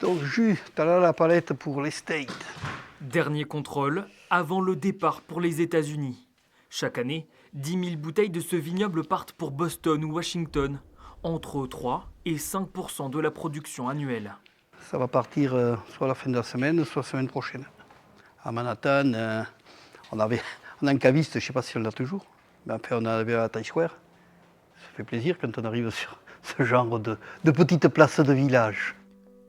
Donc juste là la palette pour les States. Dernier contrôle avant le départ pour les États-Unis. Chaque année, 10 000 bouteilles de ce vignoble partent pour Boston ou Washington, entre 3 et 5% de la production annuelle. Ça va partir soit à la fin de la semaine, soit la semaine prochaine. À Manhattan, on a un caviste, je ne sais pas si on l'a toujours, mais enfin, on avait à Times Square. Ça fait plaisir quand on arrive sur ce genre de petites places de village.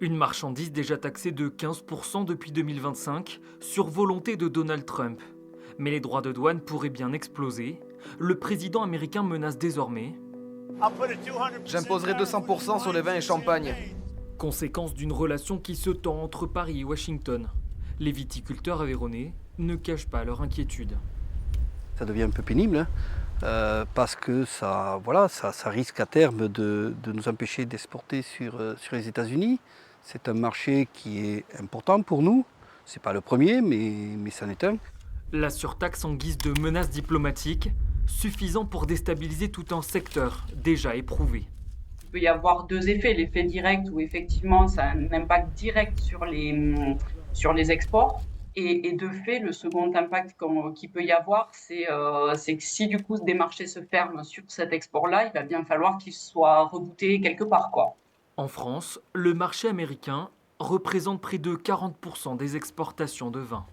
Une marchandise déjà taxée de 15% depuis 2025 sur volonté de Donald Trump. Mais les droits de douane pourraient bien exploser. Le président américain menace désormais. J'imposerai 200% sur les vins et champagne. Conséquence d'une relation qui se tend entre Paris et Washington. Les viticulteurs aveyronnais ne cachent pas leur inquiétude. Ça devient un peu pénible, parce que ça risque à terme de nous empêcher d'exporter sur les États-Unis. C'est un marché qui est important pour nous. Ce n'est pas le premier, mais c'en est un. La surtaxe en guise de menace diplomatique, suffisant pour déstabiliser tout un secteur déjà éprouvé. Il peut y avoir deux effets. L'effet direct où effectivement ça a un impact direct sur les exports. Et de fait, le second impact qu'il peut y avoir, c'est que si du coup des marchés se ferment sur cet export-là, il va bien falloir qu'il soit rebooté quelque part, quoi. En France, le marché américain représente près de 40% des exportations de vin.